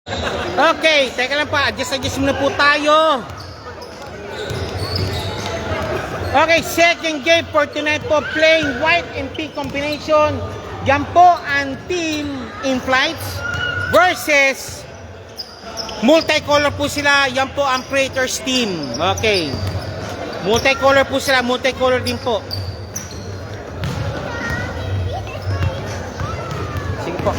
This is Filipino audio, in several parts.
Okay, teka lang pa. Adjust muna po tayo. Okay, second game for tonight po. Playing white and pink combination. Yan po ang team in flights versus multicolor po sila. Yan po ang Praetors team. Okay. Multicolor po sila. Multicolor din po. Sige po.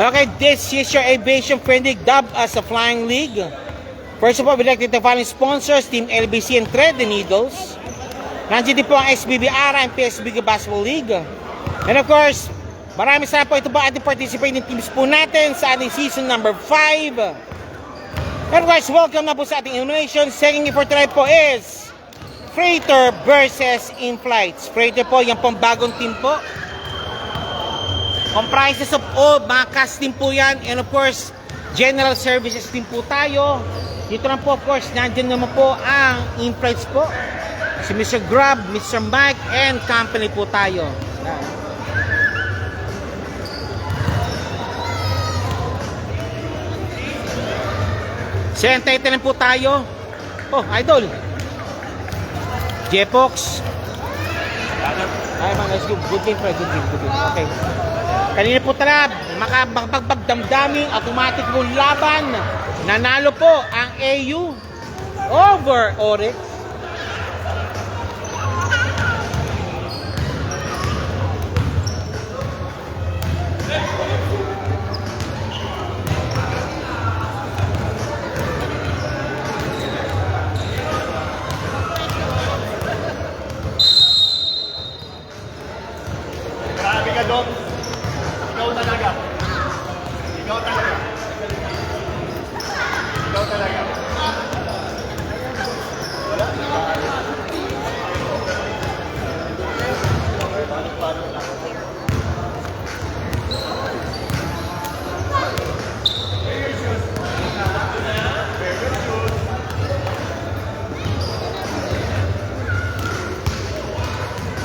Okay, this is your aviation friendly dubbed as a flying league. First of all, we'd like to thank the following sponsors, Team LBC and Thread the Needles. Nandiyan din po ang SBB-ARA and PSBG Basketball League. And of course, maraming sana po ito ba ating participating teams po natin sa ating season number 5. And of course, welcome na po sa ating innovation. Second game for tonight po is Praetor versus In-Flights. Praetor po, yan pong bagong team po. Comprises of all, mga cast team po yan. And of course, general services team po tayo. Dito lang po, of course, nandiyan naman po ang In-Flights po. Si Mr. Grab, Mr. Mike, and company po tayo. Sentay lang po tayo. Oh, idol. Jepox. Ay, man, let's go. Good game, good game. Okay. Kanina po talaga, makapagpagdamdaming automatic po laban. Nanalo po ang AU over Oryx. Grabe ka, Dom. Ikaw talaga. Ikaw talaga. Ikaw talaga. Wala? Paano lang?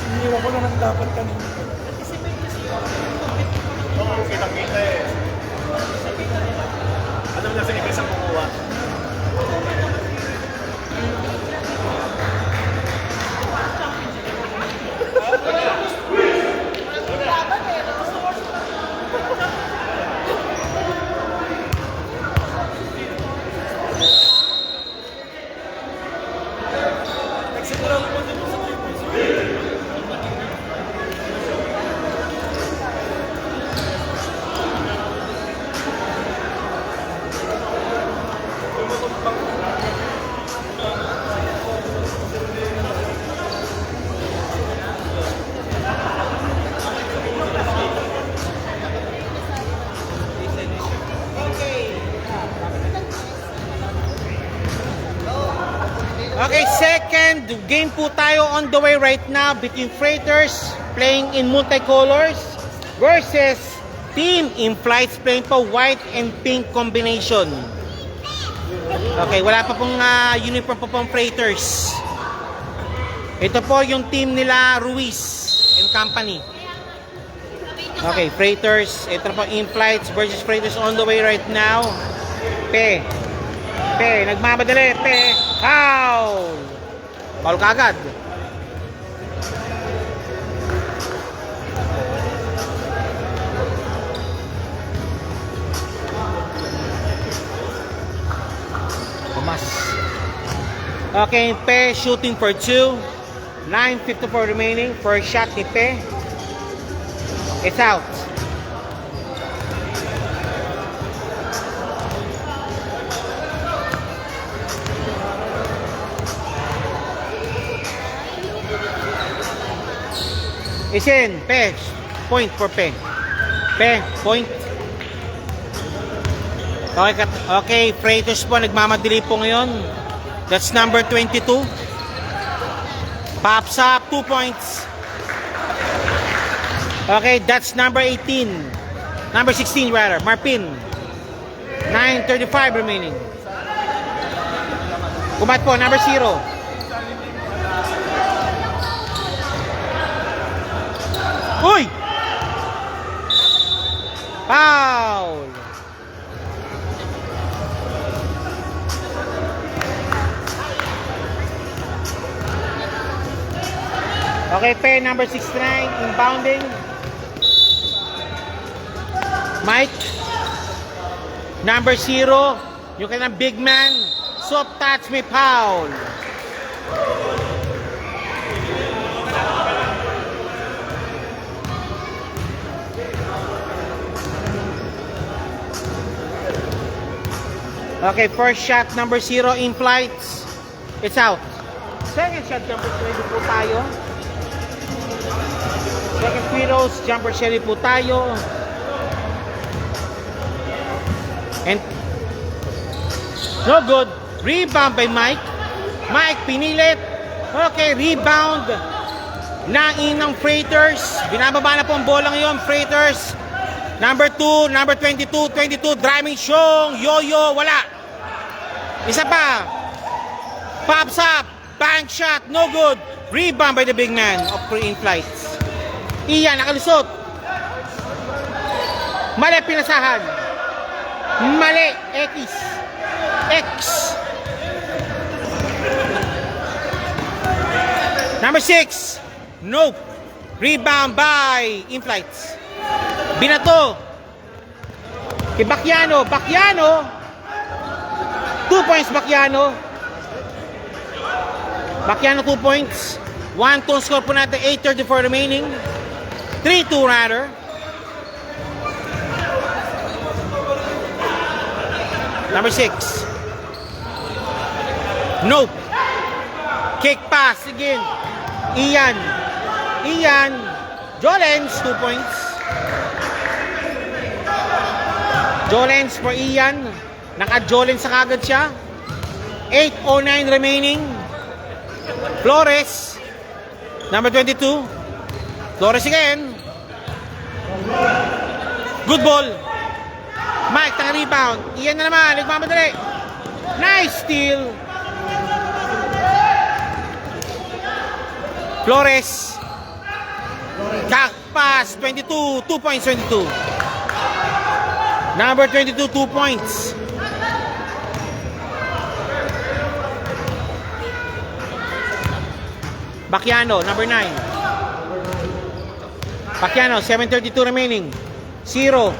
Iniwan ko naman dapat kanina. Oo, kitang-kita eh. Ano na sa ibig sa kukuha? Okay, second game po tayo on the way right now between Praetors playing in multicolors versus Team In-Flights playing po white and pink combination. Okay, wala pa pong uniform po pong Praetors. Ito po yung team nila Ruiz and company. Okay, Praetors. Ito po In-Flights versus Praetors on the way right now. Nagmamadali. Foul! Foul kagad. Pumas. Okay, Pe shooting for 2. 9:54 remaining. First shot ni Pe. It's out. Is in. Pe. Point for Pe. Pe. Point. Okay, Praetors po. Nagmamadali po ngayon. That's number 22. Pops up. 2 points. Okay, that's number 18. Number 16 rather. Marpin. 9:35 remaining. Kumat po, number 0. Uy! Foul! Okay, pair number 69, inbounding. Mike. Number 0, yung kanyang big man. Soft touch, may foul. Okay, first shot, number 0, in flights. It's out. Second shot, jumper ready po tayo. Second free throws, jumper ready po tayo. And no good. Rebound by Mike. Mike pinilit. Okay, rebound na inang Freighters. Binababa na po ang bola ngayon, Freighters. Number 2, number 22, driving Shong, Yo-Yo, wala. Isa pa. Pops up, bank shot, no good. Rebound by the big man of in flights. Iyan, nakalusot. Mali, pinasahan. Mali, X. Number 6, nope. Rebound by in-flights. Binato. Kay Bacchiano. 2 points, Bacchiano. 2 points. 1-2 score po natin, 8:34 remaining. 3-2 rather. Number 6. Nope. Kick pass again. Ian. Jolens, 2 points. Jolens for Ian. Naka-Jolens sa kagad siya. 8:09 remaining. Flores. Number 22. Flores again. Good ball. Mike, rebound. Iyan na naman, nagmamadali. Nice steal. Flores. Back pass, 22. 2 points, 22. Number 22, 2 points. Bacchiano, number 9. Bacchiano, 7:32 remaining. 0.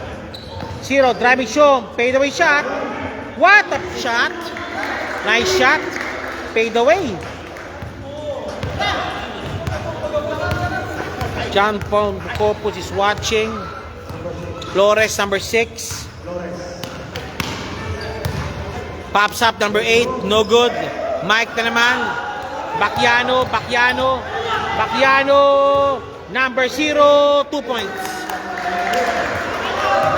Driving show. Fade away shot. What a shot. Nice shot. Fade away. John Paul Corpus is watching. Flores, number 6. Pops up, number 8. No good. Mike na naman. Bacchiano. Number 0. 2 points.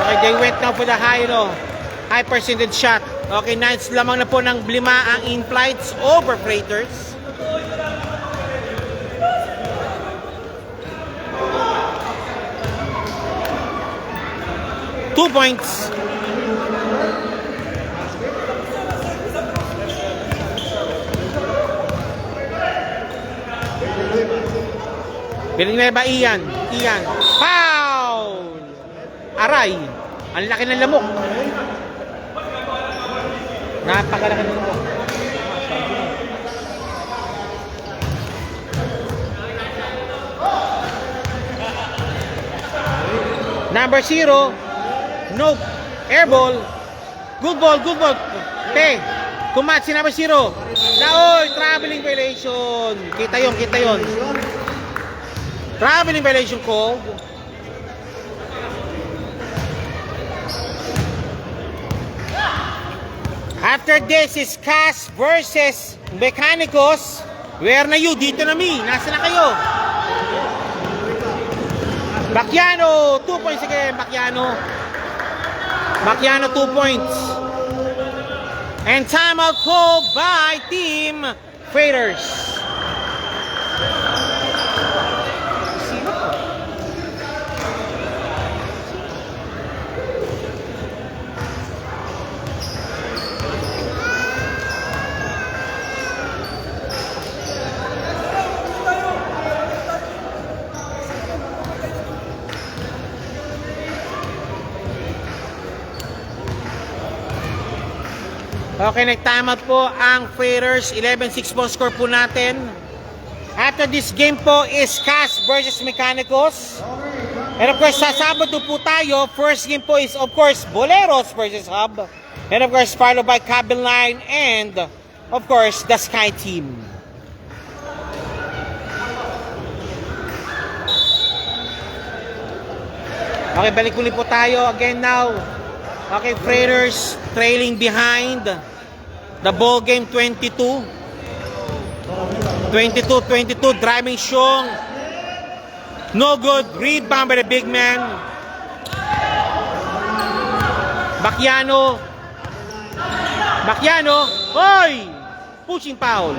Okay, they went now for the high percentage shot. Okay, nice lamang na po ng 5 ang in-flights over Freighters. Two points. Villanueva, Ian. Foul! Aray! Ang laki ng lamok. Napakalaki ng lamok. Number 0. Nope. Airball. Good ball. Kumat si number 0. Naoy, traveling violation. Kita yon. Traveling violation called. After this is Cass versus Mechanicos. Where na you? Dito na mi. Nasa na kayo? Bacchiano, 2 points again. Bacchiano 2 points. And timeout called by Team Freighters. Okay, nag-time out po ang Freighters. 11-6 po score po natin. After this game po is Cast versus Mechanicos. And of course, sa Sabado po tayo, first game po is of course Boleros versus Hub. And of course, followed by Cabin Line and of course, the Sky Team. Okay, balik ulit po tayo again now. Okay, Freighters trailing behind. The ball game 22-22, driving Xiong. No good. Rebound by the big man. Bakiano. Hoy! Pushing foul.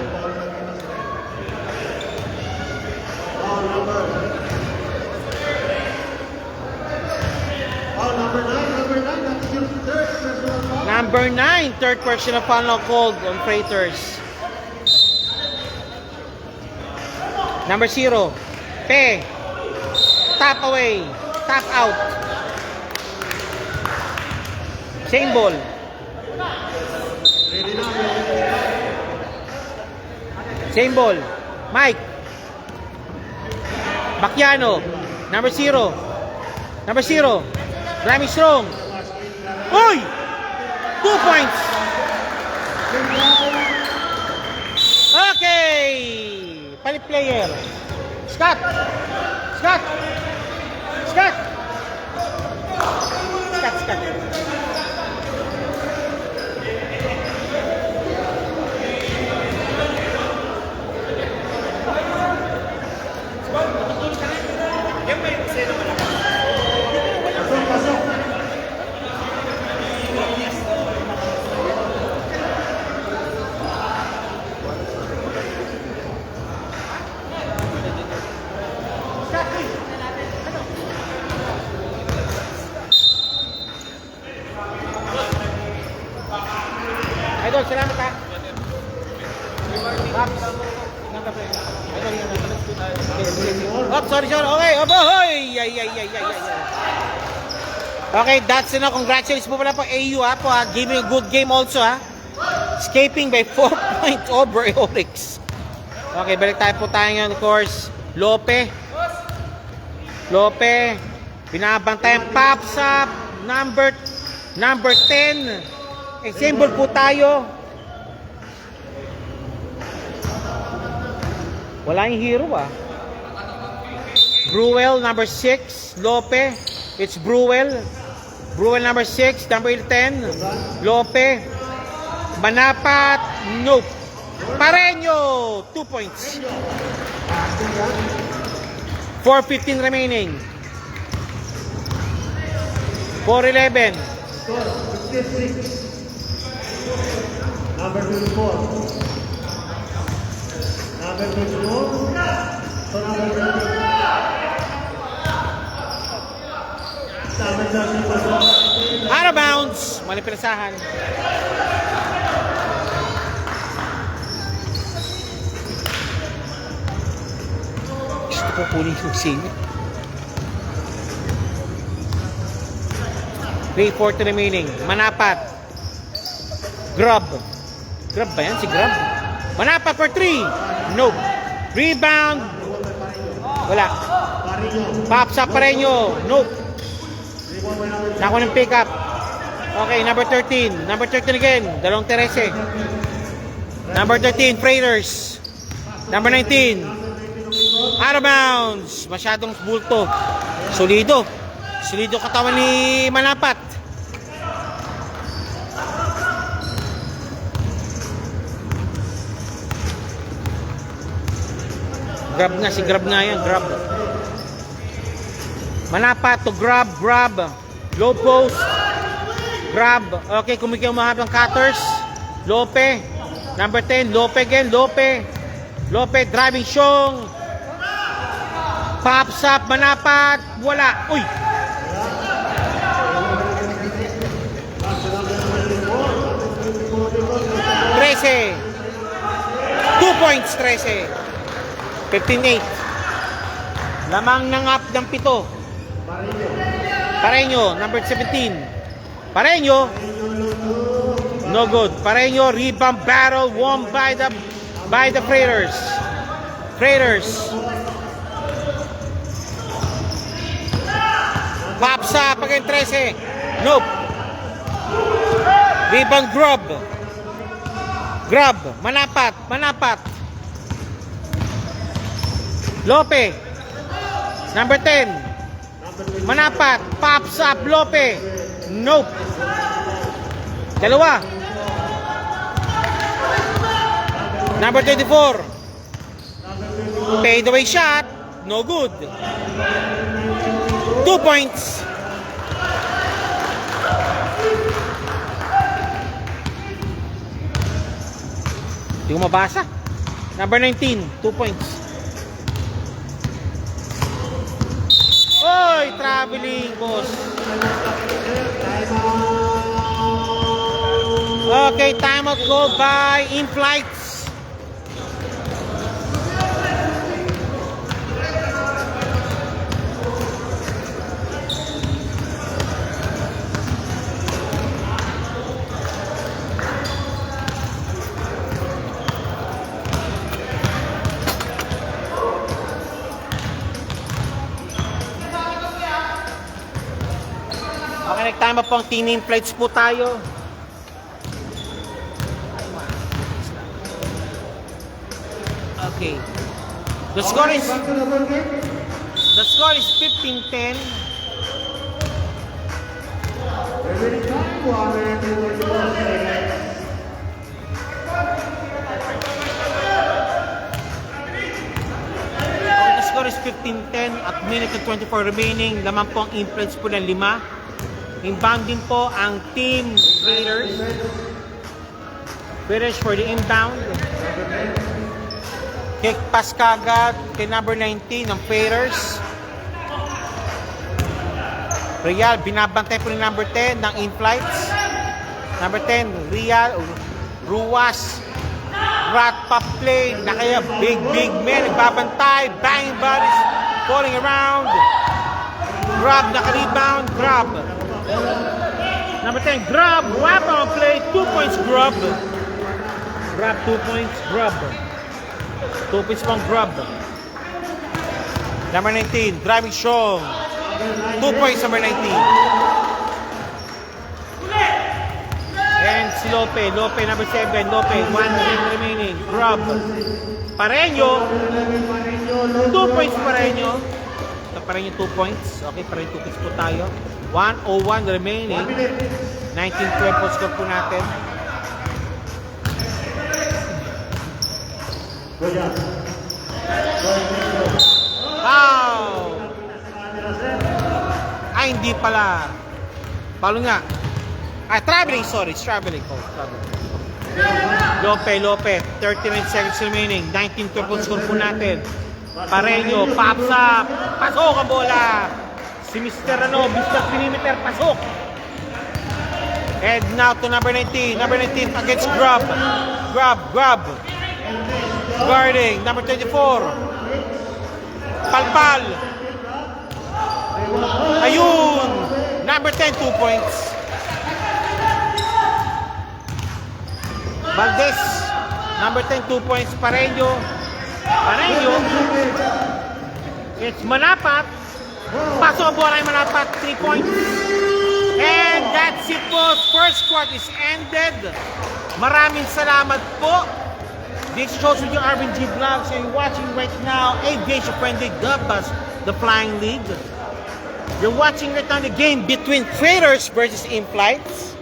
Number 9, third personal foul now called on Freighters. Number 0, Pe. Tap away. Tap out. Same ball. Same ball. Mike. Bakiano. Number 0. Driving strong. Uy! 2 points. Okay. Palit player. Scott. Idol, salamat ha. Oh, sorry. Okay, oboy. Okay, that's enough. Congratulations po pala po AU ha, po ha. Giving a good game also ha. Escaping by 4 point over Oryx. Okay, balik tayo po tayo ngayon, of course. Lope. Binabantayan. Pops up. Number 10. Example po tayo. Wala yung hero ah. Bruel, number 6. Lope. It's Bruel. Bruel, number 6. Number 10. Lope. Manapat. Nope. Pareño. 2 points. 4:15 remaining. 4:11. Number 24. Out of bounds. Mali pinasahan. Gusto ko kunin yung sino. 3:40 remaining. Manapat. Grub ba yan? Si Grub? Manapat for 3. Nope. Rebound. Wala. Pops up Pareño. Nope. Nakuha ng pick up. Okay, number 13. Number 13 again. Dalawang 13. Number 13, Freighters. Number 19. Out of bounds. Masyadong bulto. Solido katawan ni Manapat. Grab nga yan. Manapat to grab. Low post. Grab. Okay, kumikiyang mahabang cutters. Lope. Number 10. Lope again. Lope driving Xiong. Pops up. Manapat. Wala. Uy. Trece. 2 points. 13. 15-8. Lamang ng up ng 7. Pareño, number 17. Pareño. No good. Pareño, rebound battle won by the Freighters. Pops up again 13. Nope. Rebound Grab. Manapat. Lope. Number 10. Manapat. Pops up. Lope. Nope. Dalawa. Number 24. Fade away shot. No good. 2 points. Hindi ko mabasa. Number 19. 2 points. Oy, traveling, boss. Okay, timeout called by In-Flights. Okay, nag-timeout po ang team In-Flights po tayo. Okay. The score is 15-10. The score is 15-10 at minute and 24 remaining. Laman po ang In-Flights po ng 5. Inbound din po ang team Raiders. Raiders for the inbound. Kick pass kagad kay number 19 ng Raiders. Real, binabantay po ni number 10 ng In-Flights. Number 10, Real, Ruas. Rat pop play. Nakaya big man. Nagbabantay. Bang bodies. Falling around. Grab, naka-rebound. Grab. Number 10, Grab. Wrap on play. 2 points, Grab. Grab, 2 points, Grab. 2 points pang Grab. Number 19, driving strong. 2 points, number 19. And si Lope, number 7, Lope, 1 game remaining. Grab. Pareño. 2 points Pareño. Pareño 2 points. Okay, Pareño 2 points po tayo. 1:01 remaining. 19-12 po score po natin. Wow! Ay, hindi pala. Palo nga. Ay, traveling, sorry. Traveling. Lope. 39 seconds remaining. 19-12 po score po natin. Pareño, pops up. Pasok ang bola. Si Mr. Mr. Perimeter, pasok. And now to number 19. Number 19 against Grab. Grab. Guarding. Number 24. Palpal. Ayun. Number 10, 2 points. Valdez. Number 10, 2 points. Pareño. It's Manapat. Pasok ang bola ay Manapat. 3 points. And that's it po. First quarter is ended. Maraming salamat po. This shows with your Arvin G Vlogs, and you're watching right now Aviation Friendly Dubbas, the Flying League. You're watching right now the game between Freighters versus In-Flights.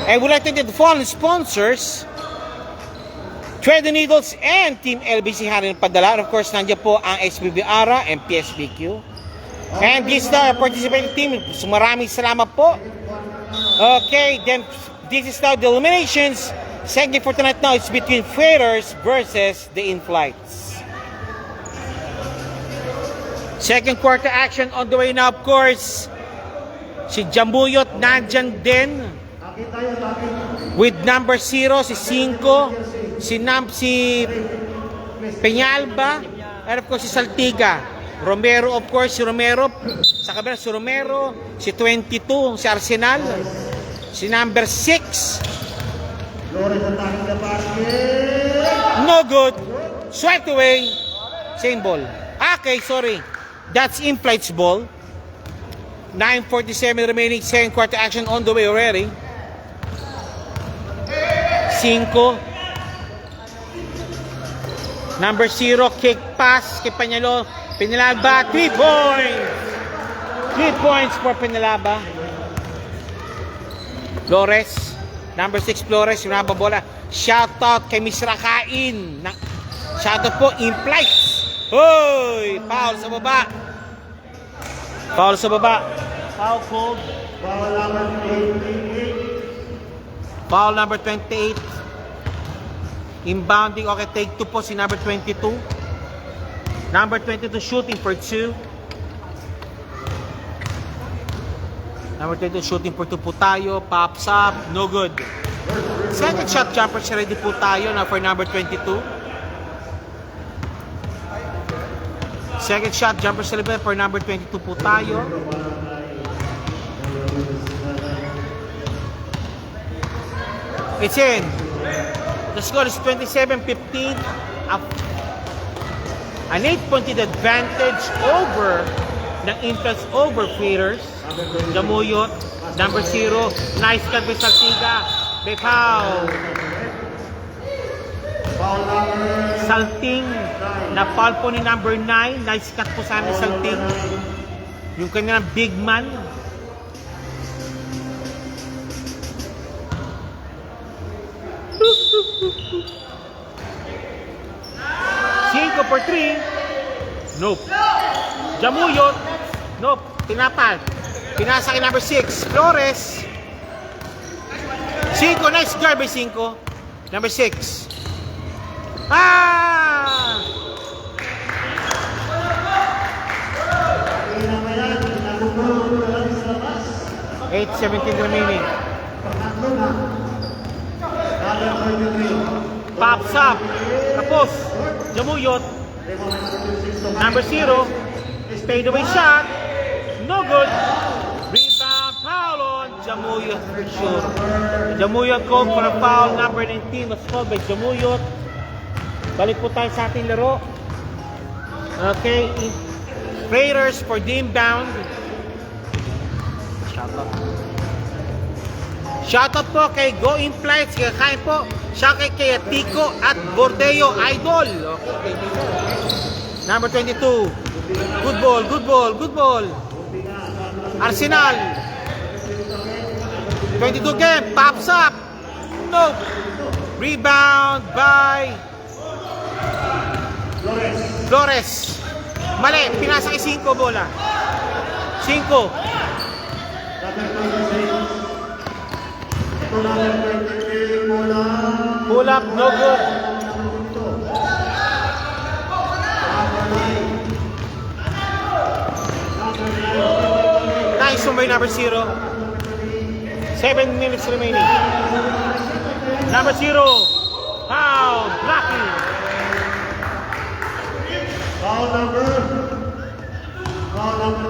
And we'd like to thank the following sponsors: Thread the Needles and Team LBC Harin Padala. And of course, nandiyan po ang SBB Ara and PSBQ. And this is the participating team. So maraming salamat po. Okay, then this is now the eliminations. Second for tonight now, it's between Freighters versus the In-Flights. Second quarter action on the way now, of course. Si Jambuyot nandyan din. With number 0, si 5. Si Peñalba. And of course, si Saltiga. Romero, of course, si Romero. Sa kabila, si Romero. Si 22, si Arsenal. Si number 6. No good. Swept away. Same ball. Okay, sorry. That's in-flight's ball. 9:47 remaining, second quarter action on the way already. 5. Number 0, kick pass kay Panyalo. Pinalaba, 3 points. 3 points for Pinalaba. Flores. Number 6, Flores. Yung nababola. Shoutout kay Miss Rakain. Shoutout po, in-flights. Hoy! Foul sa baba. Foul sa baba. Foul called. Foul number 28. Inbounding. Okay, take 2 po si number 22. Number 22 shooting for 2. Number 22 shooting for 2 po tayo. Pops up. No good. Second shot jumper ready po tayo na for number 22. Second shot jumper celebrate for number 22 po tayo. It's in. The score is 27-15. An 8-point advantage over ng Infants over Faders. Jamuyot. Number 0. Nice cut by Saltiga. May foul. Salting. Na foul po ni number 9. Nice cut po sa amin Salting. Yung kanyang big man. Cinco for 3. Nope. Jamuyot. Nope. Tinapal. Pinasa kay number 6. Flores. 5. Nice guard by 5. Number 6. Ah! 8:17 remaining. Pops up. Tapos. Jamuyot. Number 0. Fade away shot. No good. Rebound. Foul on Jamuyot for sure. Jamuyot called for a foul. Number 19 was called by Jamuyot. Balik po tayo sa ating laro. Okay. Raiders for the inbound. Shoutout po kay Go In Flights. Kaya kain po. Shoutout kay Tico at Bordeo Idol. Okay. Number 22. Good ball, good ball, good ball. Arsenal. 22 game. Pops up. No. Rebound by Flores. Mali. Pinasa kay 5 bola. 5. Pull up, no good. Nice one by number 0. 7 minutes remaining. Number 0. Foul, blocking.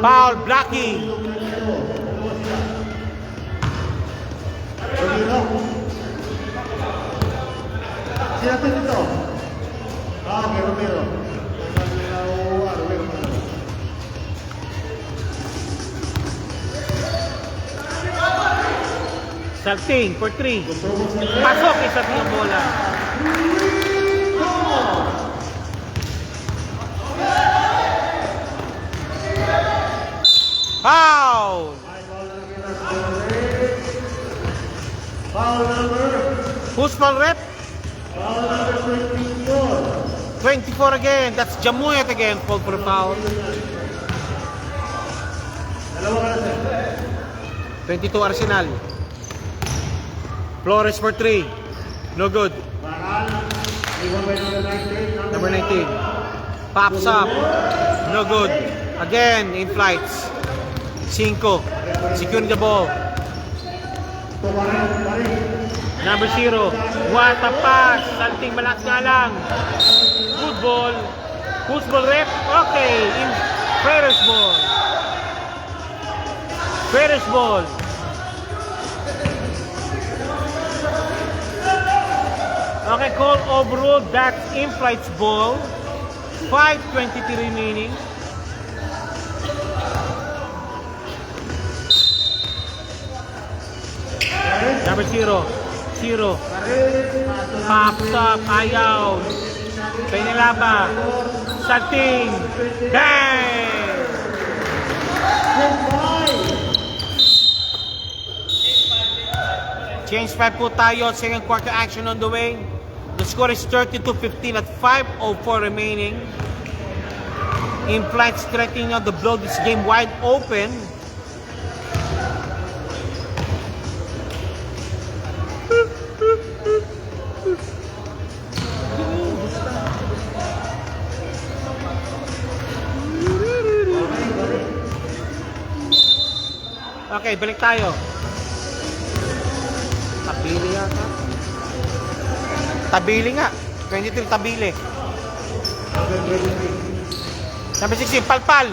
Foul, blocking. Siapa itu? Ah, Romero. Salting for 3. Pasok isa ng bola. Foul. Foul number. Who's foul rep? Foul number 24. 24 again. That's Jamuyat again. Called for a foul. Dalawa ka na, sir. 22 Arsenal. Flores for 3. No good. Bakal. Iwan by Number number 19. 19. Pops up. No good. Again, in flights. 5. Securing the ball. Number 0. What a pass. Salting malakas nga lang. Good ball. Who's ball rep? Okay. In Ferris ball. Ferris ball. Okay, call overruled. That's in-flight's ball. 5:23 remaining. Number 0. Pops up. Ayaw. Penilaba. Salting. Bang! Change 5 po tayo. Second quarter action on the way. The score is 32-15 at 5:04 remaining. In-flight threatening to blow this game wide open. Okay, balik tayo. Tabili yata. Tabili nga. 23 tabili. Number 16, palpal.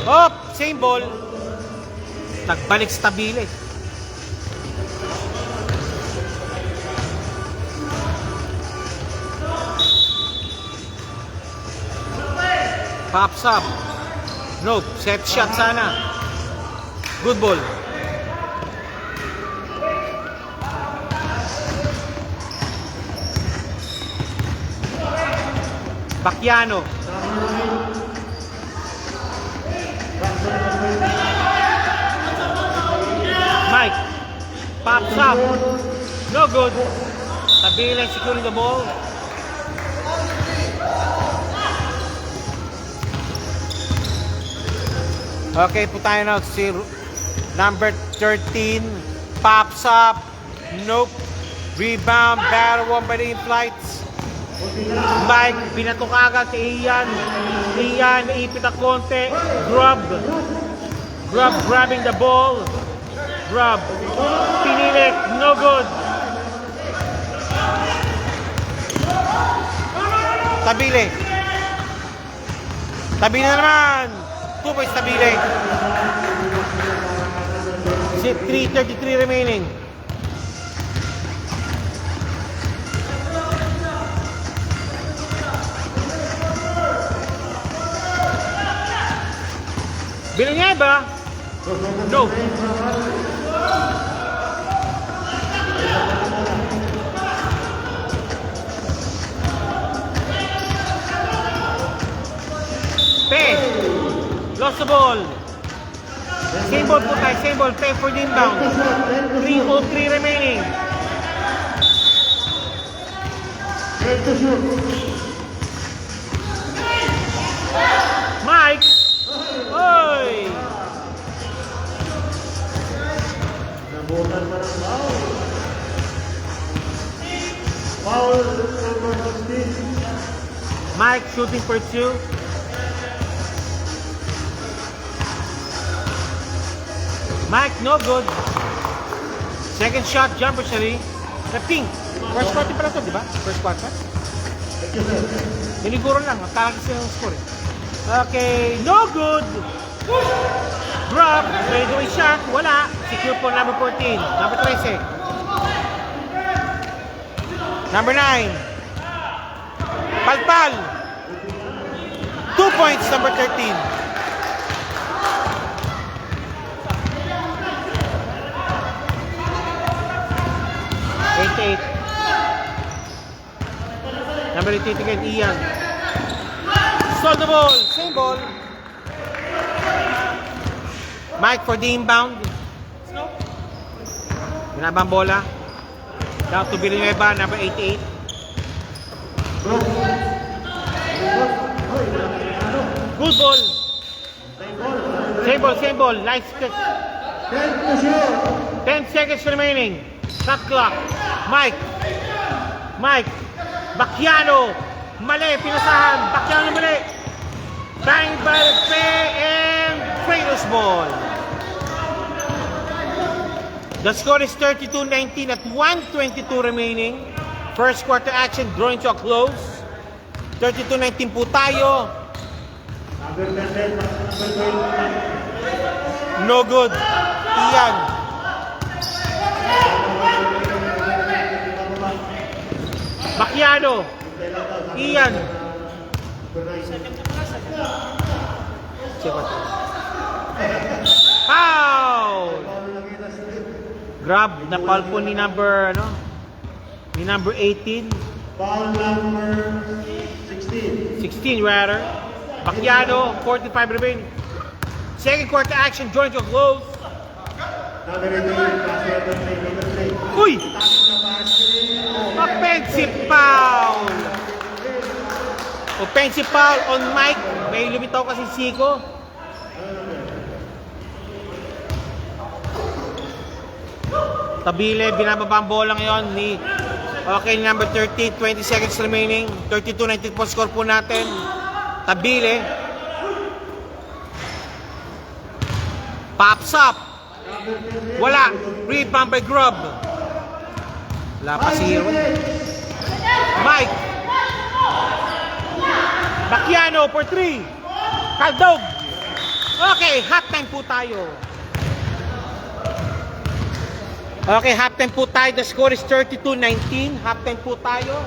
Hop, same ball. Nagbalik sa tabili. Pops up. Nope, set shot sana. Good ball. Bakiano. Mike. Pops up. No good. Tabila securing the ball. Okay, po tayo na si number 13. Pops up. Nope. Rebound. Battle won by the in-flights. Mike, binato agad kay Ian. Ian, naipit ang konti. Grabbing the ball. Grab. Pinilit. No good. Tabile. Tabile na naman. 2 points tabile. 3:33 remaining. Bilang niya ba? No. Pay. Lost the ball. Same ball po tayo. Same ball. Pay for the inbound. 3:03 remaining. Mike. Oy! Nabutan pa ng foul. Foul number 16. Mike shooting for 2. Mike, no good. Second shot, jumper siya rin. Ping. First quarter pala ito, di ba? First quarter. Biniguro lang. Ang talagis sila ng score eh. Okay, no good. Drop, fadeaway shot, wala. Secure po number 14, number 13. Number 9. Palpal. 2 points, number 13. Number 88 again, Ian. Stole the ball. Same ball. Mike for the inbound. Binabang bola. Down to Villanueva, number 88. Good ball. Same ball. Nice catch. 10 seconds remaining. Shot clock. Mike. Bakiano. Mali, pinasahan. Bakiano mali. Bang by the pay and Kratos ball. The score is 32-19 at 1:22 remaining. First quarter action drawing to a close. 32-19 po tayo. No good. Ian. Bacchiano. Ian. Foul! Grab na foul po ni number 18. Foul number 16. 16 rather. Bacchiano, 45 remaining. Second quarter action, joint of close. Number 18, pass level play, level play. Uy! Offensive foul! Offensive foul on Mike. May lumitaw kasi Siko. Tabile, binababa ang bola ngayon ni number 30, 20 seconds remaining. 32-19 po score po natin. Tabile. Pops up. Wala. Rebound by Grub. Wala pa si Hero. Mike. Bacchiano for 3. Kaldog. Okay, halftime po tayo. Okay, halftime po tayo. The score is 32-19. Halftime po tayo.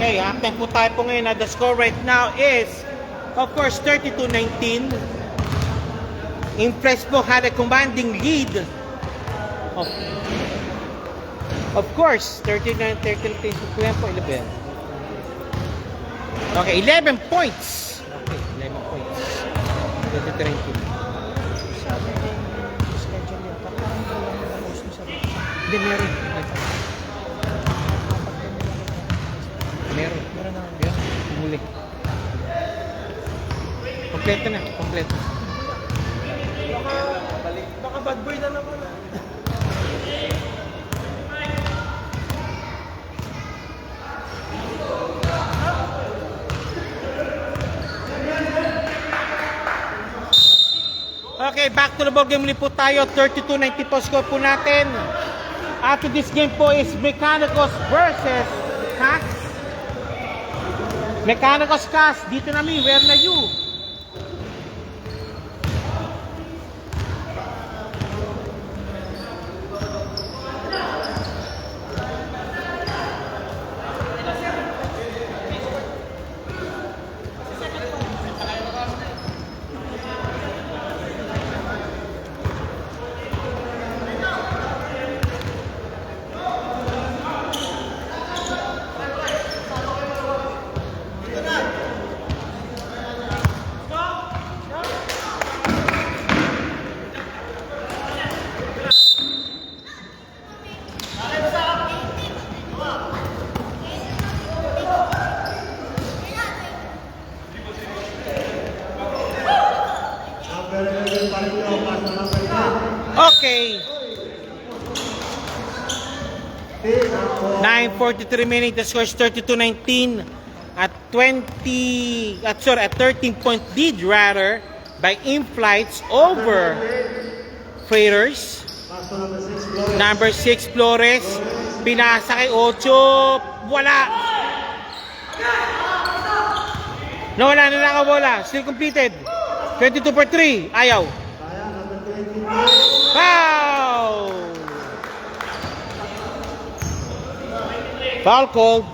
Okay, halftime po tayo po ngayon. The score right now is, of course, 32-19. Impress po had a commanding lead. Of course, 39-13 po yan po, 11. Okay, 11 points. Okay, 11 points. 32-19. Hindi, meron. Meron. Meron na. Yes, muli. Kompleto na. Kompleto. Baka bad boy na naman. Okay, back to the ball game ulit po tayo. 32-19 po score po natin. After this game po is Mechanicos versus Cass. Mechanicos Cass, dito na mi, where na you? Okay. 9:43 minutes. The score is 32-19 at 13-point lead rather by in-flights over Freighters. Number 6 Flores Pinasa kay Ocho. Wala. Nawala na lang ang bola. Still completed. 22 for 3. Ayaw. Sayang, number 20. Foul! Foul called.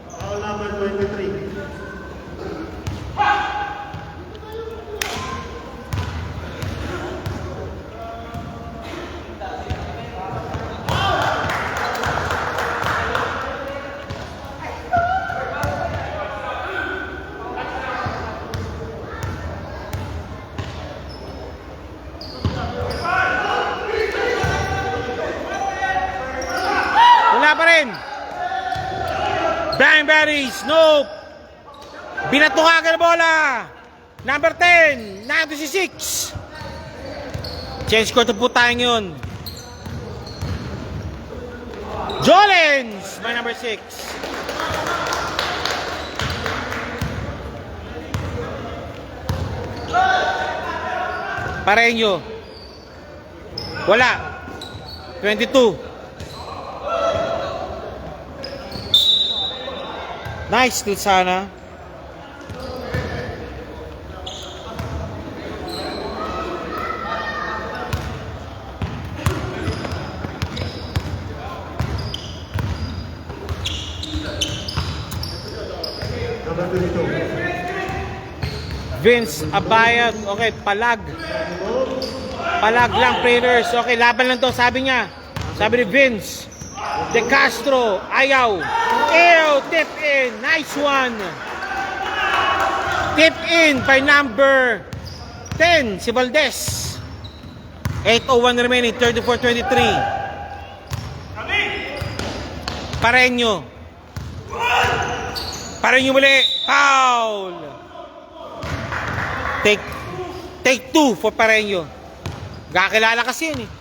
Foul number 23. Wala pa rin. Brian Berries, nope. Binato ka agad ang bola. Number 10, 96. Change court po tayo ngayon. Jolens, by number 6. Pareño. Wala. 22. Nice still sana. Number 22. Vince Abayat. Okay, palag. Palag lang, Raiders. Okay, laban lang to, sabi niya. Sabi ni Vince. De Castro, ayaw. Ew, tip in. Nice one. Tip in by number 10, si Valdez. 8:01 remaining, 34-23. Pareño. Pareño muli. Foul. Take 2 for Pareño. Kakilala kasi yun eh.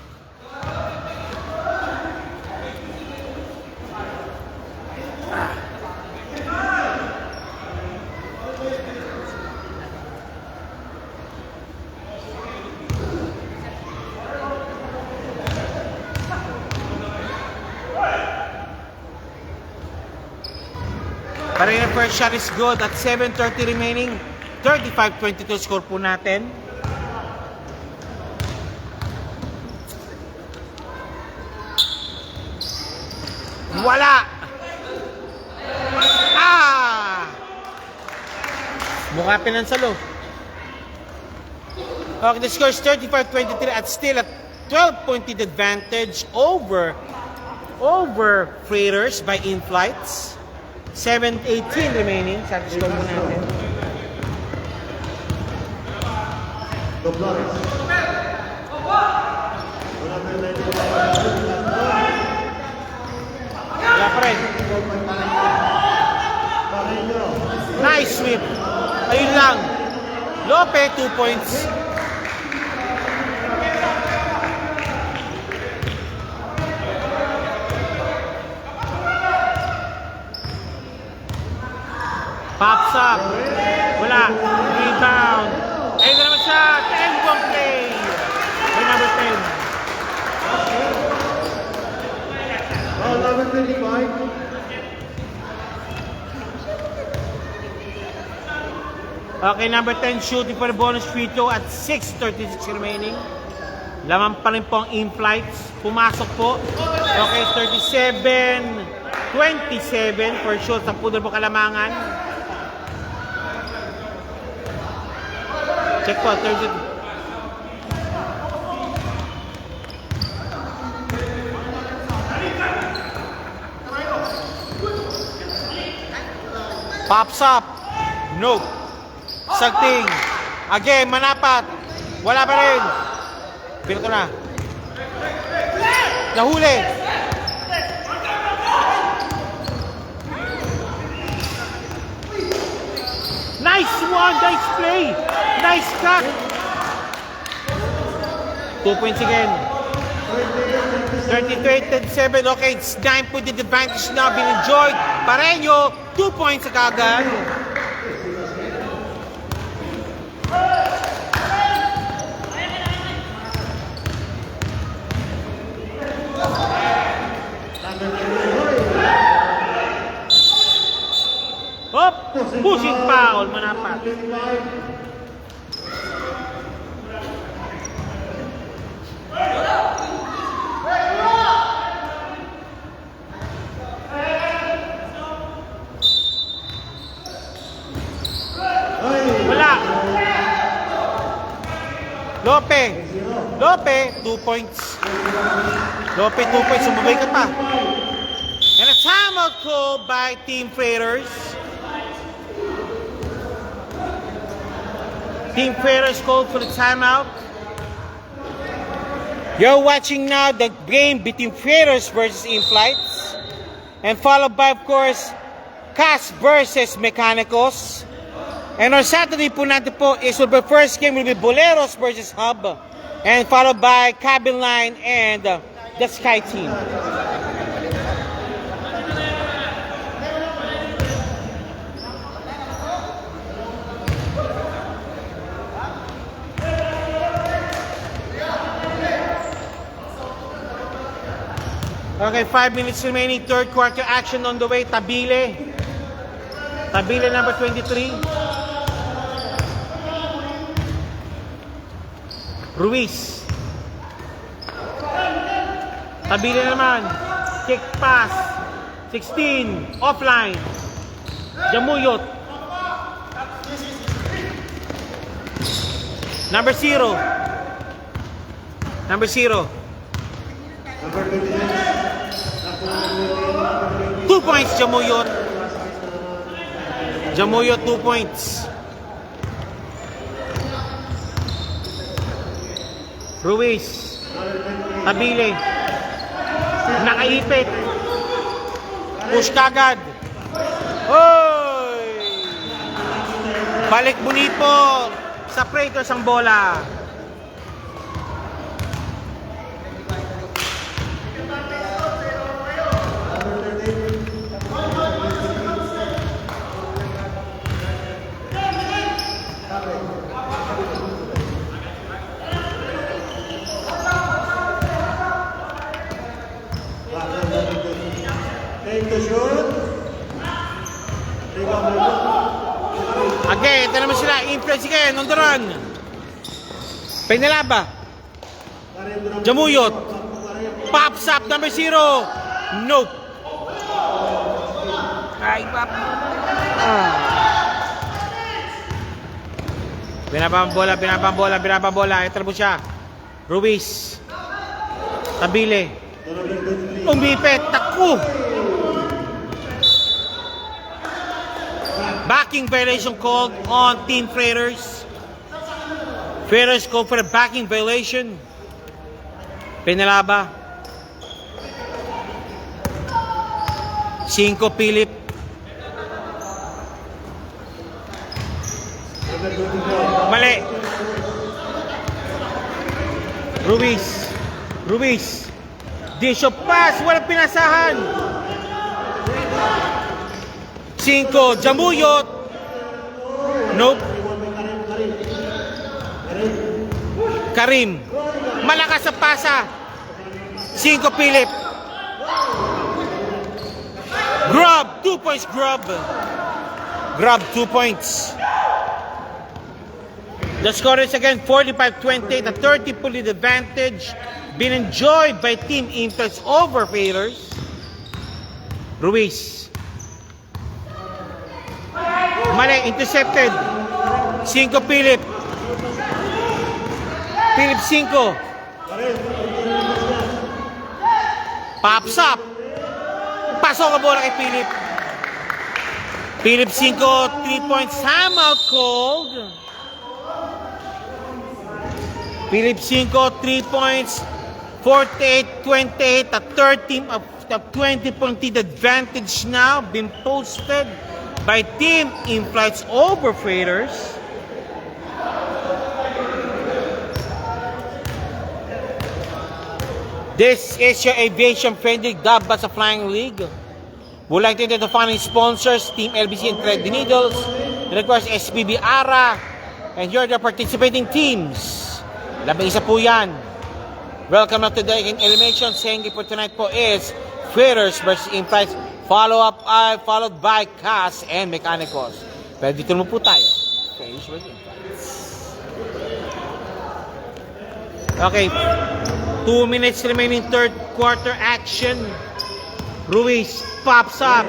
Pareño first shot is good at 7:30 remaining. 35-22 score po natin. Wala! Ah! Mukha pinansalo. Okay, the score is 35-23 at still at 12-point advantage over Freighters by in-flights. 7:18 remaining. Sa score mo natin. Doblores. Wala pa rin. Pareño. Nice sweep. Ayun lang. Lope, 2 points. Pops up. Wala. Rebound. Ayun na naman siya. 10-point play. By number 10. Foul number 25. Okay, number 10 shooting for the bonus free throw at 6:36 remaining. Laman pa rin po ang in-flights. Pumasok po. Okay, 37-27 for shoot sa pudol po kalamangan. Check po, 30. Pops up. Nope. Sagting. Again, manapat. Wala pa rin. Pinato na. Nahuli. Nice one. Nice play. Nice cut. 2 points again. 33-37. Okay, it's 9-point advantage now being enjoyed. Pareño, 2 points agad. Number 22. Pushing foul, manapat. Wala. Lope, 2 points. Lope, 2 points. Sumabay ka pa. And a timeout call by Team Freighters. Team Freighters called for the timeout. You're watching now the game between Freighters versus In-Flights. And followed by, of course, CAS versus Mechanicos. And on Saturday po natin po is the first game will be Boleros versus Hub. And followed by Cabin Line and the Sky Team. Okay, 5 minutes remaining, third quarter action on the way. Tabile number 23. Ruiz. Tabile naman. Kick pass. 16. Offline. Jamuyot. Number 0. Number 26. 2 points, Jamuyot. Jamuyot, 2 points. Ruiz. Tabile. Nakaipit. Push kagad. Hoy! Balik bunit po sa Freighters ang bola. Take the shot. Take off the shot. Again, ito naman sila. Influence again on the run. Penalaba. Jamuyot. Pops up, number 0. Nope. Ay, pop. Binabang bola. Ito na po siya. Ruiz. Tabile. Umipit. Taku. Backing violation called on Team Freighters. Freighters called for a backing violation. Penalaba. 5 Philip. Mali. Ruiz. Dish of pass. Walang pinasahan. 5. Jamuyot. Nope. Karim. Malakas sa pasa. 5 Philip. Grub. 2 points. Grub 2 points. The score is again 45-28. A 30-point advantage being enjoyed by Team Influence over Freighters. Ruiz. Mali, intercepted. 5 Philip. Philip 5. Pops up. Pasok ang bola kay Philip. Philip 5, 3 points. Timeout called. Philip 5, 3 points. 48-28. A 20-point advantage now been posted by Team In-Flights over Freighters. This is your aviation-friendly Dabas Flying League. Would like to thank the following sponsors, Team LBC and Thread the Needles, and of course SPB ARA, and here are the participating teams. Labing isa po yan. Welcome na today in elimination. Saying for tonight po is Freighters versus In-Flights, followed by CAS and Mechanicos. Pero dito naman po tayo. Finish with implants. Okay. 2 minutes remaining third quarter action. Ruiz pops up.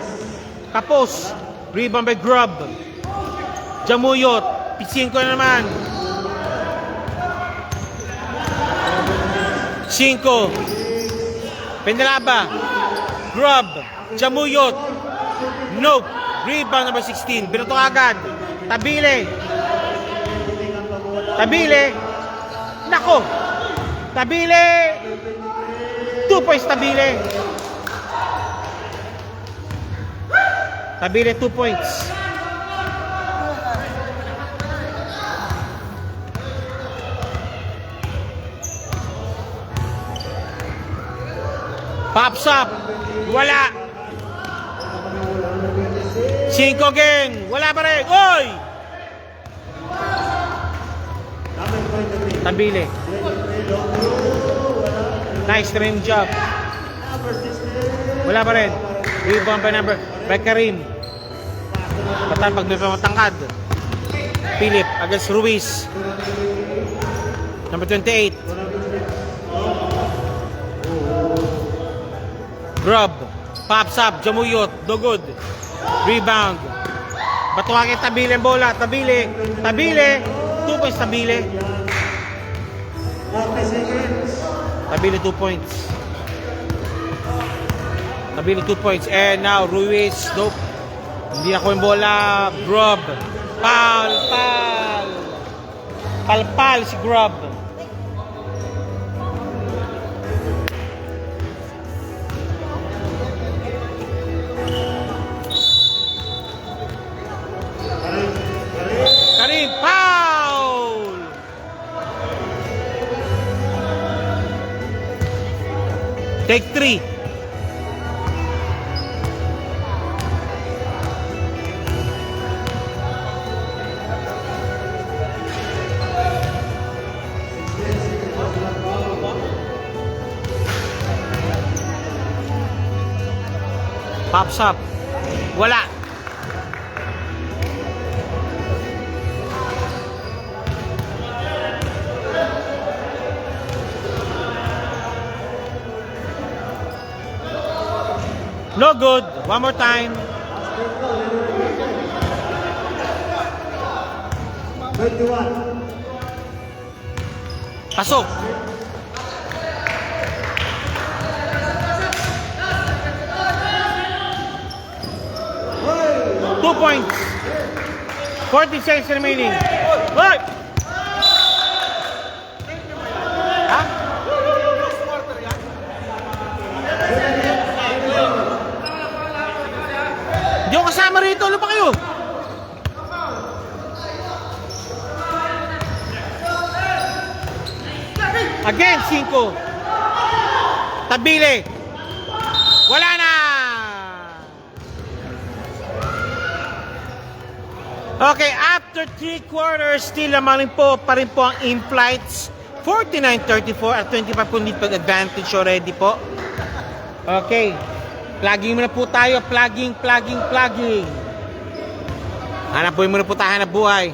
Kapos. Rebound by Grub. Jamuyot. P5 na naman. 5. Penalaba. Grub. Jamuyot. Nope. Rebound number 16. Binato agad. Tabile. Tabile. Nako. Tabile. 2 points Tabile. Tabile 2 points. Pops up. Wala. 5 again. Wala pa rin. Oy! Tabile. Nice trim job. Wala pa rin. Rebound by Karim. Patan pag may pamatangkad. Philip against Ruiz. Number 28. Grub. Pops up. Jamuyot. Dugod. Rebound. Batuhagin Tabile ang bola. Tabile. Tabile. 2 points Tabile. Tabile 2 points. Tabile 2 points. And now Ruiz. Nope. Hindi na ko yung bola. Grub. Foul. Foul. Palpal si Grub. Karim. Foul. Take 3. Pops up. Wala. No good. One more time. 21. Pasok. Two points. 40 seconds remaining. Right. Ha? Hindi ako kasama rito. Ano pa kayo? Again, 5. Tabile. Wala na. Okay, after 3 quarters, still naman po pa rin po ang in-flights. 49-34 at 25 po need pag-advantage already po. Okay. Plugging muna po tayo. Plugging. Hanap po muna po tayo hanap buhay.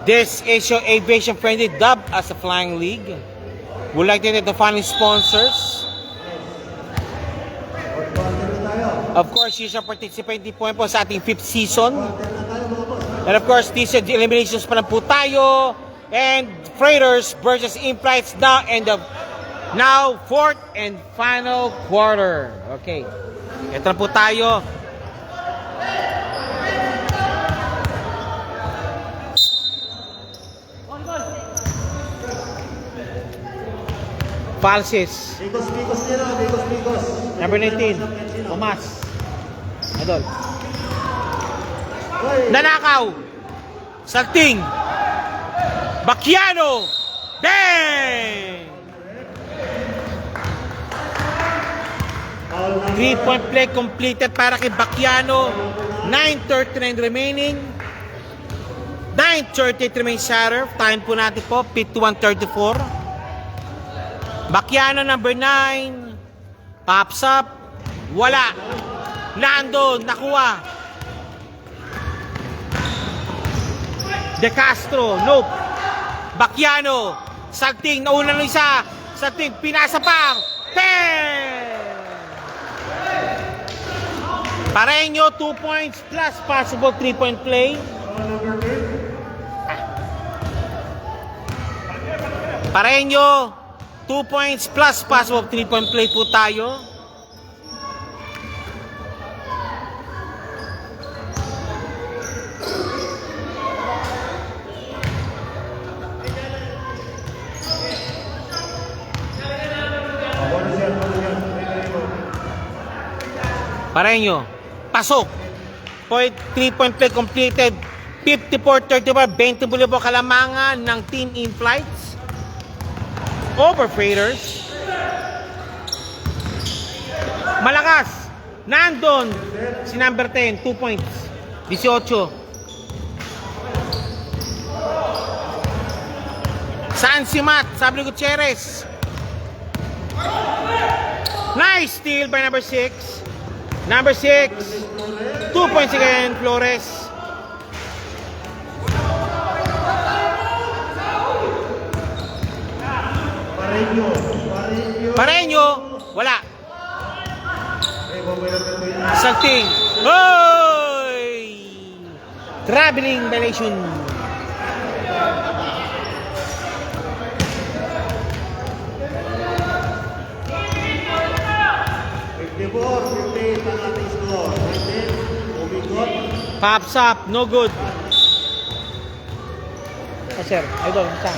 This is your aviation friendly dubbed as a Flying League. We'd like to thank the following sponsors. Of course, you shall participate po sa ating 5th season. And of course, these are the eliminations pa lang po tayo. And Freighters versus In-Flights now and the now 4th and final quarter. Okay. Ito na po tayo. Falses. Bigos. Number 19. Tomas. Adol. Nanakaw. Salting. Bacchiano. Bang! 3-point play completed para kay Bacchiano. 9:39 remaining. 9:38 remains shatter. Time po natin po. 51:34. Bacchiano number 9. Pops up. Wala. Nandun. Nakuha. De Castro, nope. Bakiano, Sagting, nauna ng isa. Sagting, pinasa pa. 10! Pareño, 2 points plus possible 3-point play. Pareño, 2 points plus possible 3-point play po tayo. Pareño, pasok. 3-point play completed. 54-35, 20 muli po kalamangan ng team in flights over Freighters. Malakas, nandun si number 10, 2 points, 18. Saan si Matt? Sabi ni Gutierrez. Nice steal by number 6. Number 6, 2 points again, Flores. Pareño, wala. Sagting. Hoy! Traveling violation. Pops up, no good. Oh, sir, idol, saan?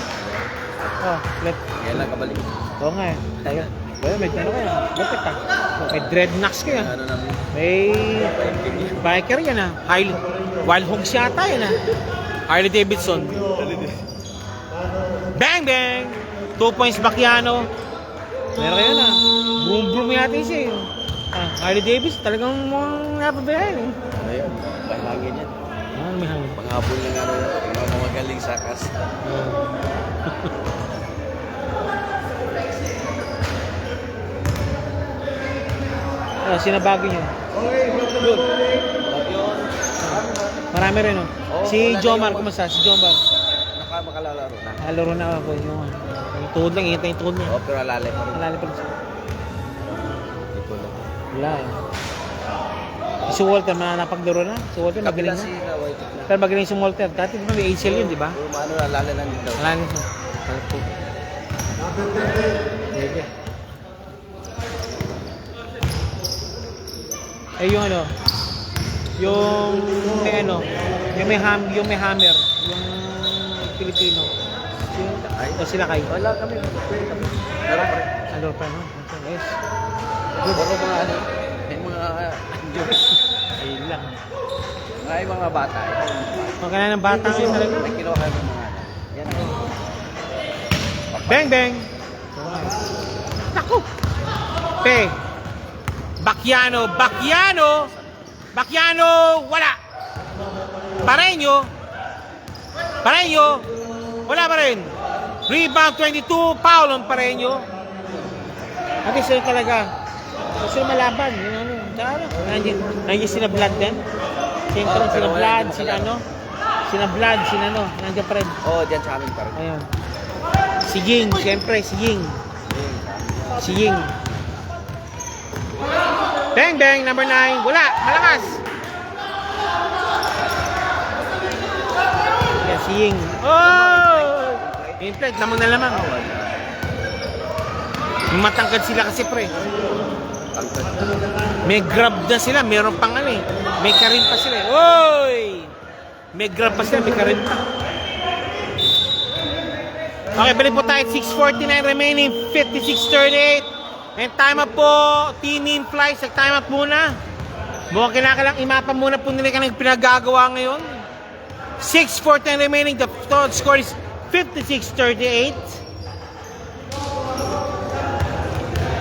Oh, left. Kailan ka balik? Oo nga eh. Tayo. Well, may ano kaya? Left ka. May dreadnoughts kaya. Ano namin? May biker yan ah. Wild Hogs yata yan ah. Harley Davidson. Bang bang! 2 points Bakiano. Meron kayo na. Boom boom yata siya eh. Harley Davidson talagang napabayan eh. Ayun, may hangin yan. May hangin. Panghabol ng ano, mga magaling sa cast. Sinabago nyo. Good. Marami rin oh. Si Jomar, kumusta? Si Jomar. Makalaro na. Laro na ako. Yung tuhod lang, ingat yung tuhod niya. Oh, pero alali pa rin. Alali pa rin siya. Ito lang. Wala eh. Si Walter, napaglaro na? Si Walter, magaling na. Pero magaling si Walter. Dati di ba may ACL yun, di ba? Pero ano, alali lang dito. Alali siya. Sige. Eh yung ano, yung may ano, yung may hammer, yung Pilipino. Sila kay. Wala kami. Meron pa rin. Ano pa no? Yes. Puro mga ano, may mga Ayun lang. mga bata. Magkana ng bata ngayon talaga. May kinuha kami mga ano. Yan. Bang bang. Naku. Pe. Bakiano, wala. Pareño, wala pa rin. Rebound 22, foul on Pareño. At isa talaga. Gusto malaban, yun ano. Nandiyan sina Vlad din. Siyempre sina Vlad, nandiyan pa rin. Oh, diyan sa amin pa rin. Ayun. Si Ying, siyempre si Ying. Bang bang, number 9. Wala, malakas. Yeah, si Ying. Oh! In-flight, lamang na lamang. Matangkad sila kasi pre. May grab na sila, meron pang ano eh. May karin pa sila eh. Oy! May grab pa sila, may karin pa. Okay, balik po tayo. 6:49 remaining, 56-38. And time up po, team in flights, time up muna. Mukhang kinakalang imapa muna po nila kanang pinagagawa ngayon. 6:14 remaining, the total score is 56-38.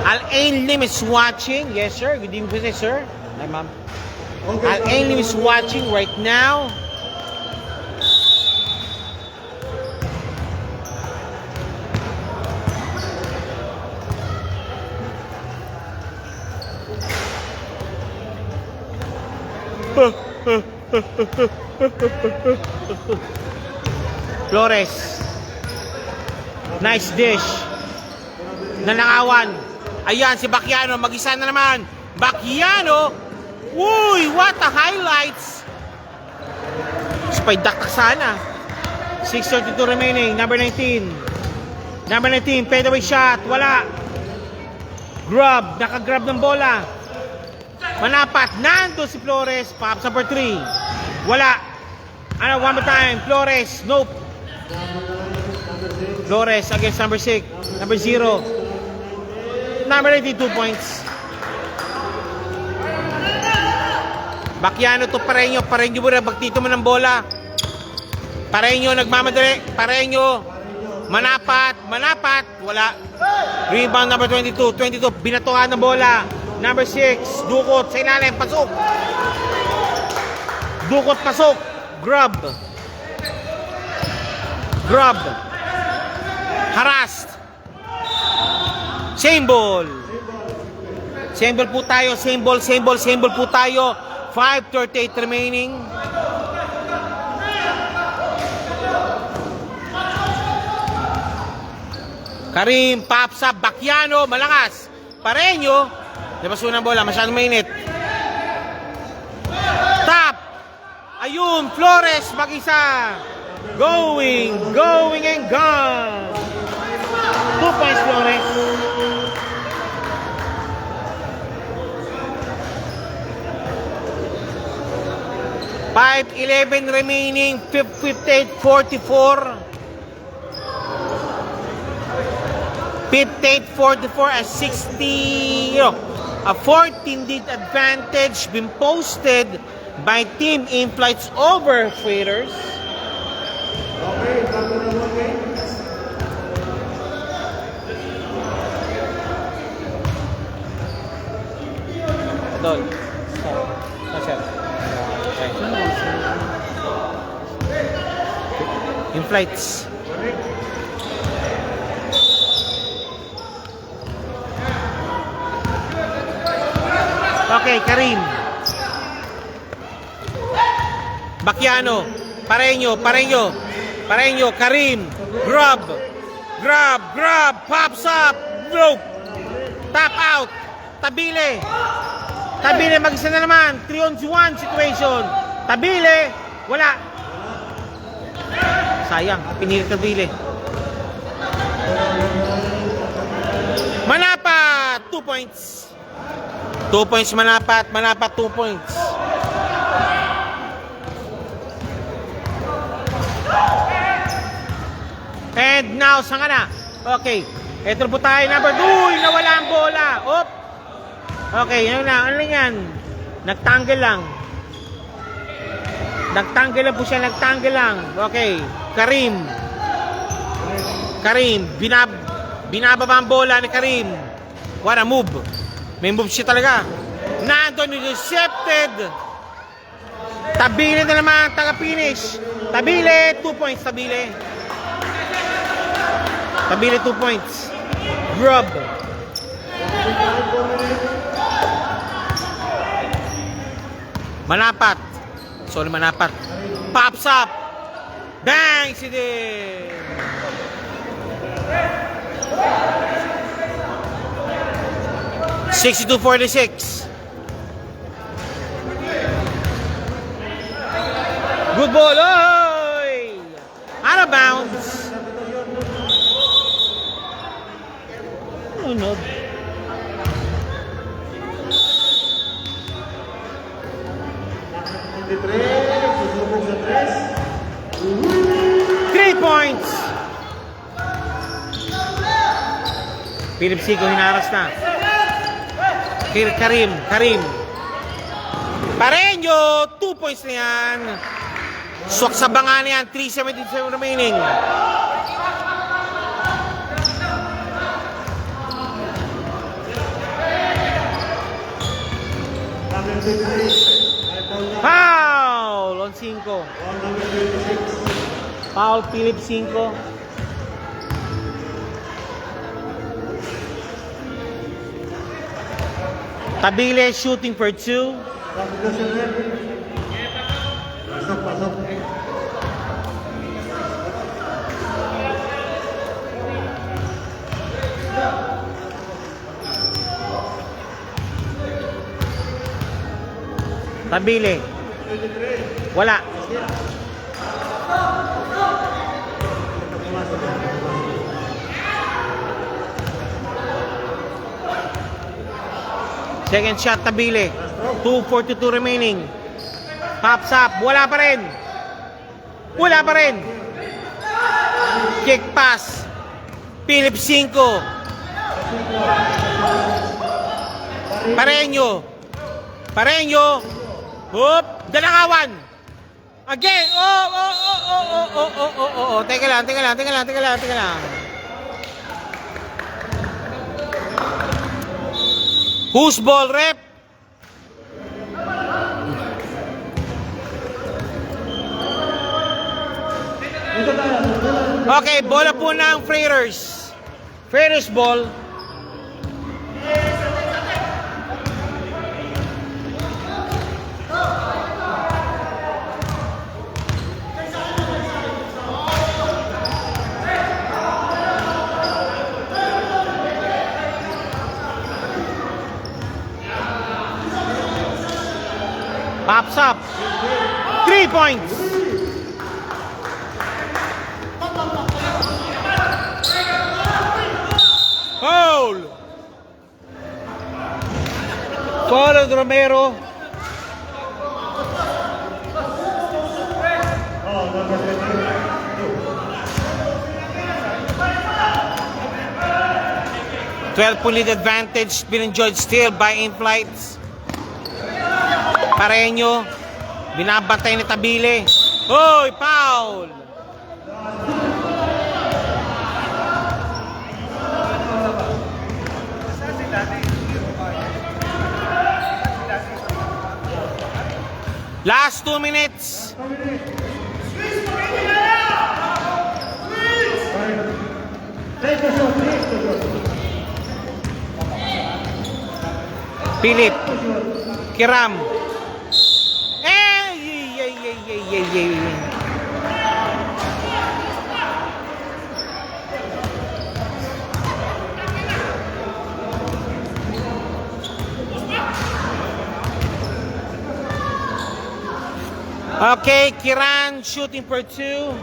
Al-Ain Lim is watching. Yes sir, good evening po sir. Hi ma'am. Al-Ain Lim is watching right now. Flores. Nice dish. Nanangawan. Ayan, si Bacchiano. Mag-isa na naman. Bacchiano. Uy, what a highlights. Spy daktak sana. 6:32 remaining. Number 19. Number 19, fadeaway shot. Wala. Grab. Nakagrab ng bola. Manapat. Nando si Flores. Pops number 3. Wala. Ano, one more time. Flores. Nope. Flores against number 6. Number 0. Number 19, 2 points. Bacchiano to Pareño. Pareño mo na. Bagtito mo ng bola. Pareño nagmamadali. Pareño. Manapat. Manapat. Wala. Rebound number 22. 22. Binatuhan ng bola. Number 6. Dukot sa ilalim. Pasok. Dukot pasok. Grab. Grab. Harassed. Same ball. Same ball po tayo. Same ball, same ball, same ball po tayo. 5:38 remaining. Karim, pops up, Bacchiano, malakas. Pareño, labas mo ng bola, masyadong mainit. Tap. Ayun, Flores, mag-isa. Going and gone. 2 points, Flores. .11 remaining, 58-44. 58-44 as 60, a 14 lead advantage been posted by Team In-Flights over Fighters. Okay, bago na mo, okay? Adol. Sir. In-Flights. Okay, Karim. Bacchiano. Pareño, Karim. Grab. Pops up. Nope. Tap out. Tabile. Mag-isa na naman. 3-on-1 situation. Tabile. Wala. Sayang. Pinilit Tabile. Manapat. 2 points. 2 points Manapat. 2 points. And now, saan ka na? Okay. Ito po tayo, number 2. Nawala ang bola. Op. Okay, ano na? Ano yan? Nagtanggal lang. Nagtanggal lang po siya. Okay. Karim. Binababa ang bola ni Karim. What a move. May move siya talaga. Nandun, intercepted. Tabile na naman, taga-finish. Tabile, 2 points, Tabile. Tabile, 2 points. Grub. Manapat. Pops up. Bang! Sidi. $62-46. Good ball, oy! Out of bounds. Oh no. Susubok sa 3 points. Philip Sico hinaras na. Karim. Pareño, 2 points na yan. Swak sa banga na yan, 3:77 remaining. Foul on 5. Foul Philip 5. Tabile shooting for 2. Pasok. Tabile. Wala. Second shot, Tabile. 2:42 remaining. Pops up. Wala pa rin. Wala pa rin. Kick pass. Philip 5. Pareño. Pareño. Hop. Dalangawan. Again. Oh. Teka lang. Who's ball, rep? Okay, bola po ng Freighters. Freighters ball. Pops up. 3 points. Foul. Foul of Romero. Oh, number 22. 12-point lead advantage been enjoyed still by in-flights. Pareño. Binabantay ni Tabile. Hoy, foul. Last 2 minutes. Take the shot. Philip. Kiram. Okay, Kiran shooting for 2.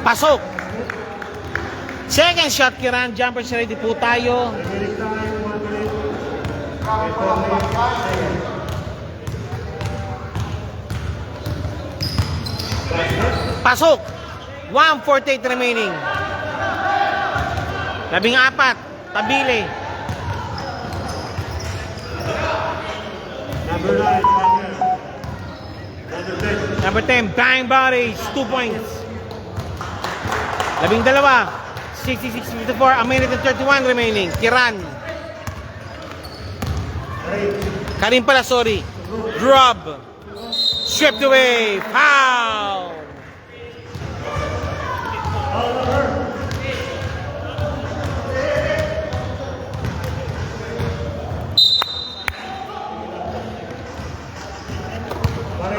Pasok. Second shot, Kiran. Jumpers ready po tayo. Pasok. 1:48 remaining. 14. Tabile. Number 9, Number 10, Bang Bodies, 2 points. 12. 66-54, a minute and 31 remaining. Kiran. Karim pala, sorry. Drop. Stripped away. Foul.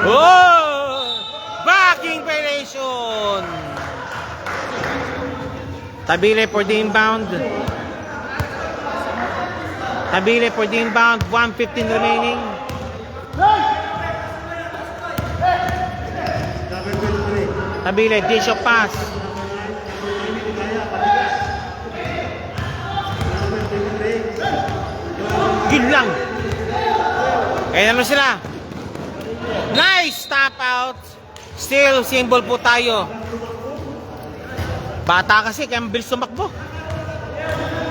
Oh! Backing violation. Tabile for the inbound. Tabile for the inbound. 1:15 remaining. number 23. Tabile, dish of pass. Yun lang. Kaya naman sila. Nice stop out. Still symbol po tayo. Bata kasi kaya mabilis tumakbo.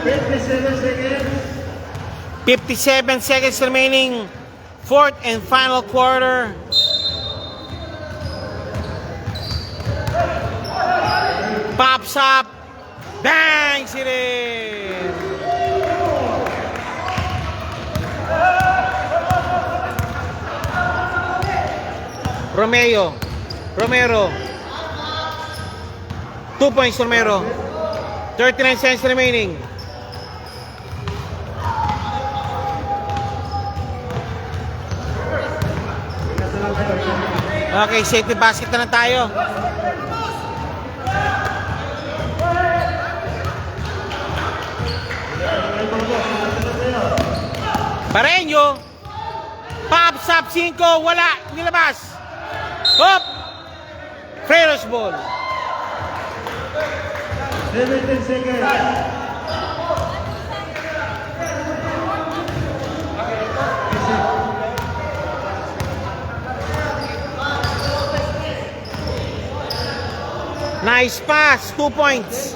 57 seconds. 57 seconds remaining. Fourth and final quarter. Pops up. Bangs it in. Romero. 2 points, Romero. 39 seconds remaining. Okay, safety basket na lang tayo. Pareño. Pops up 5. Wala. Nilabas. Hop. Freros ball. 17 seconds. Nice pass. 2 points.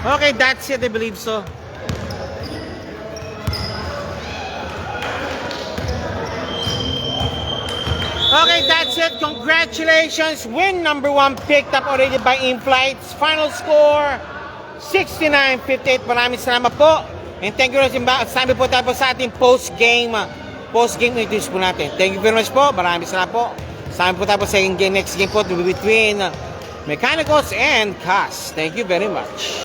Okay, that's it. I believe so. Okay, that's it. Congratulations. Win number 1 picked up already by In-Flights. Final score, 69-58. Maraming salamat po. And thank you very much. Sabi po tayo po sa ating post-game interviews po natin. Thank you very much po. Maraming salamat po. Sabi po tayo po sa next game po between Mechanicals and Cast. Thank you very much.